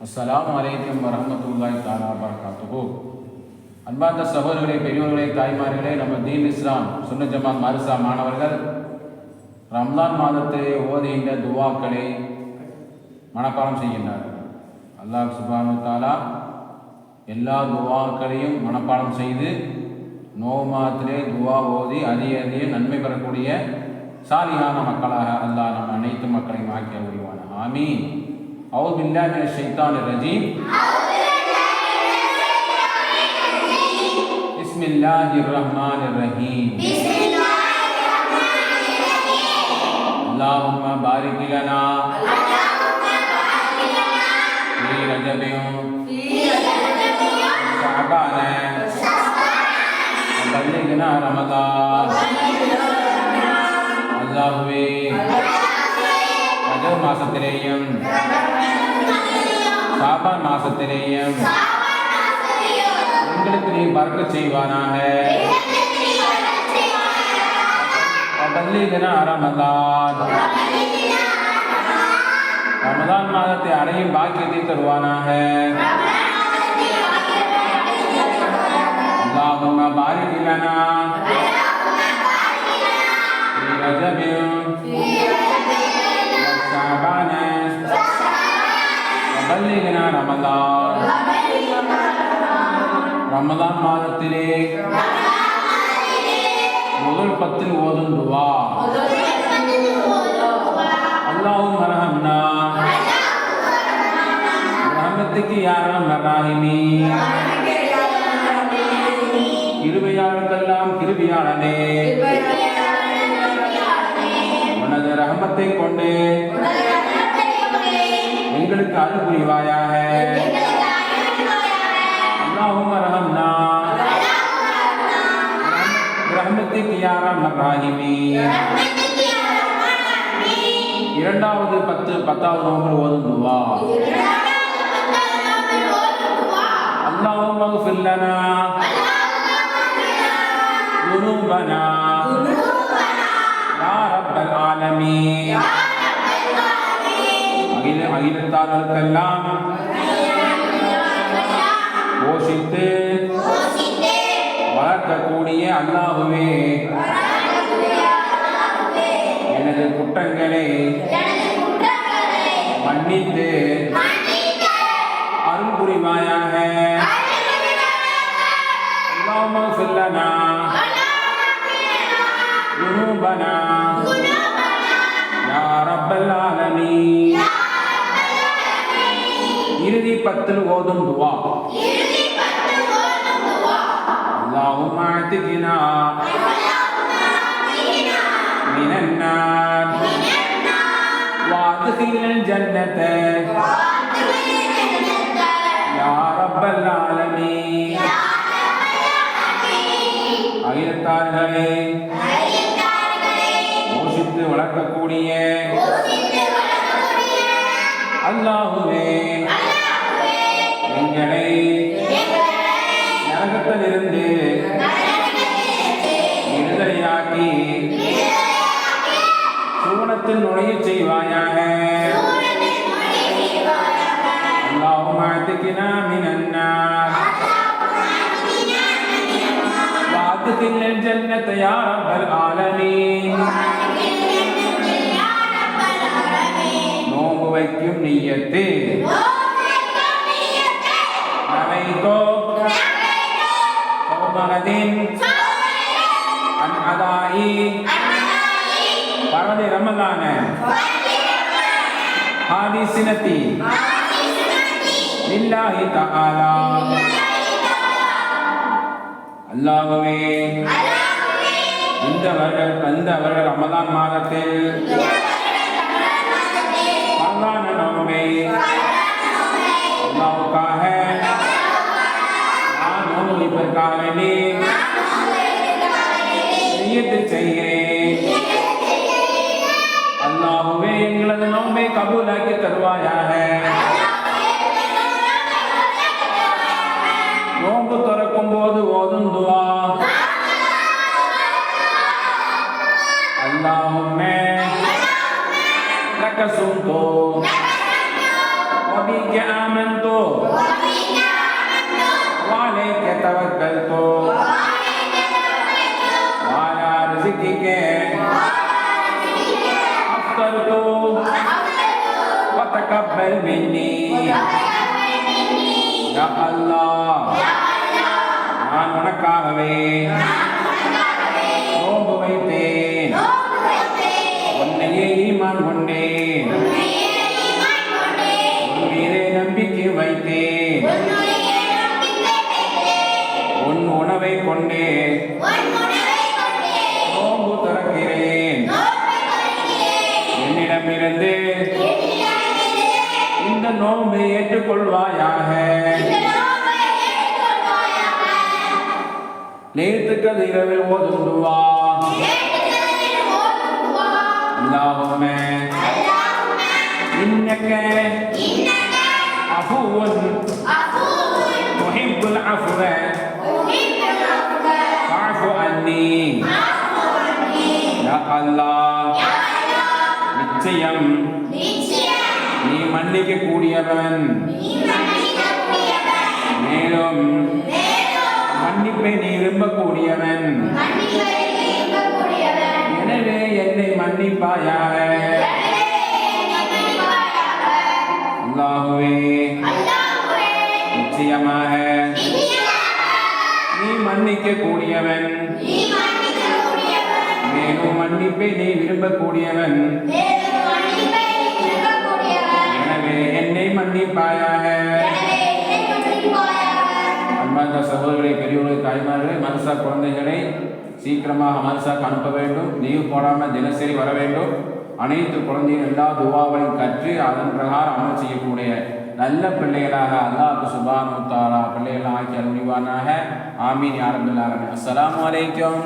அஸ்ஸலாமு அலைக்கும் வரஹ்மத்துல்லாஹி தஆலா வபரகாத்துஹு. அன்பார்ந்த சகோதரர்களே, பெரியோர்களே, தாய்மார்களே, நம்ம தீன் இஸ்லாம் சுன்னத் ஜமாத் மதரசா மாணவர்கள் ரம்லான் மாதத்திலே ஓதுகின்ற துவாக்களை மனப்பாடம் செய்கின்றார்கள். அல்லாஹ் சுப்ஹானஹு வ தஆலா எல்லா துவாக்களையும் மனப்பாடம் செய்து நோன்பு மாதத்திலே துவா ஓதி அதிக நன்மை பெறக்கூடிய சாலிகான மக்களாக அல்லாஹ் நம் அனைத்து மக்களையும் ஆக்கிய உரிவான ஆமீன். அவுது பில்லாஹி மினஷ் ஷைத்தானிர் ரஜீம். பிஸ்மில்லாஹிர் ரஹ்மானிர் ரஹீம். அல்லாஹும்ம பாரிக் லனா ஃபீ ரஜபின் ஷஅபான வபல்லிக்னா ரமதான். அல்லாஹ்வே, ரஜப் மாசத்திலேயும் ஷாபான் மாசத்திலேயும் எங்களுக்கு நீ பரக்கத் செய்வானாக. வபல்லிக்னா ரமதான், ரமதான் மாதத்தை அடையும் பாக்கியத்தை தருவானாக. அல்லாஹும்ம பாரிக் லனா ஃபீ ரஜபின் ஷஅபான வபல்லிக்னா ரமதான். ரமதான் மாதத்திலே முதல் 10 ஓதும் துவா. அல்லாஹும்ம அர்ஹம்னா ரஹ்மத்துக்கு யா அர்ஹமர் ராஹிமீன். கிருபையாளர்க்கெல்லாம் கிருபையாளனே, உனது ரஹமத்தை கொண்டு எங்களுக்கு அருள் புரிவாயாக. அல்லாஹும்ம அர்ஹம்னா ரஹ்மத்துக்கு யா அர்ஹமர் ராஹிமீன். இரண்டாவது 10வது நோன்பு ஓதும் துவா. அல்லாஹும்ம இக்ஃபிர் லனா ذنوبنا يا رب العالمين. அகிலத்தார்களுக்கெல்லாம் போஷித்து வளர்க்கக்கூடிய அல்லாஹுவே, எனது குற்றங்களை மன்னித்து அருள் புரிவாயாக. அல்லாஹும்ம இக்ஃபிர் லனா ذنوبنا يا رب العالمين. இறுதி 10 ஓதும் துவா. اللهم اعتقنا من النار وادخلنا الجنة يا رب العالمين. அகிலத்தார்களே, போஷித்து வளர்க்கக்கூடிய அல்லாஹுவே, எங்களை நரகத்திலிருந்து விடுதலையாக்கி சுவனத்தில் நுழைய செய்வாயாக. அல்லாஹும்ம அஅ்திக்னா மினன் நார் வஅத்கில்னல் ஜன்னத யா ரப்பல் ஆலமீன். நோன்பு வைக்கும் நிய்யத்து நவைதோ சௌமகதின் அன் அதாயி பரதி ரமலான ஹாதிசினதி லில்லாஹி தஆலா. அல்லாஹ்வே, இந்த வருட ரமலான் மாதத்தில் பரவான நோன்பை அல்லாஹ்வுக்காக நான் நோன்பு வைப்பதற்காக வேண்டி நிய்யத்து செய்கிறேன். அல்லாஹ்வே, எங்களது நோன்பை கபூலாக்கி தருவாயாக. நோன்பு திறக்கும் போது ஓதும் துவா. அல்லாஹும்ம லக சும்து وبك آمنت وعليك توكلت وعلى رزقك أفطرت وتقبل مني يا الله நான் உனக்காகவே நோன்பு வைத்தேன் உன்னையே ஈமான் கொண்டேன் உன் மீதே நம்பிக்கை வைத்தேன் உன் உணவை கொண்டே நோன்பு திறக்கிறேன் என்னிடமிருந்து இந்த நோன்பை ஏற்றுக்கொள்வாயாக நேத்துக்கள் இரவில் ஓதும் துஆ اللهم إنك عفو تحب العفو فاعف عني يا الله நிச்சயம் நீ மன்னிக்க கூடியவன் மேலும் மன்னிப்பை நீ விரும்பக்கூடியவன் எனவே என்னை மன்னிப்பாயாக அல்லாஹ்வே நிச்சயமாக நீ மன்னிக்க கூடியவன் மேலும் மன்னிப்பை நீ விரும்பக்கூடியவன் எனவே என்னை மன்னிப்பாயாக அன்பார்ந்த சகோதரர்களே, பெரியவர்களே, தாய்மார்களே, மனசா குழந்தைகளை சீக்கிரமாக மனசாக்கு அனுப்ப வேண்டும். லீவு போடாமல் தினசரி வர வேண்டும். அனைத்து குழந்தையும் எல்லா துவாவையும் கற்று அதன் பிரகாரம் அமல் செய்யக்கூடிய நல்ல பிள்ளைகளாக அல்லாஹ் சுப்ஹானஹு வ தஆலா பிள்ளைகளாக ஆக்கி அருள்வானாக. ஆமீன் யா ரப்பல் ஆலமீன். அஸ்ஸலாமு அலைக்கும்.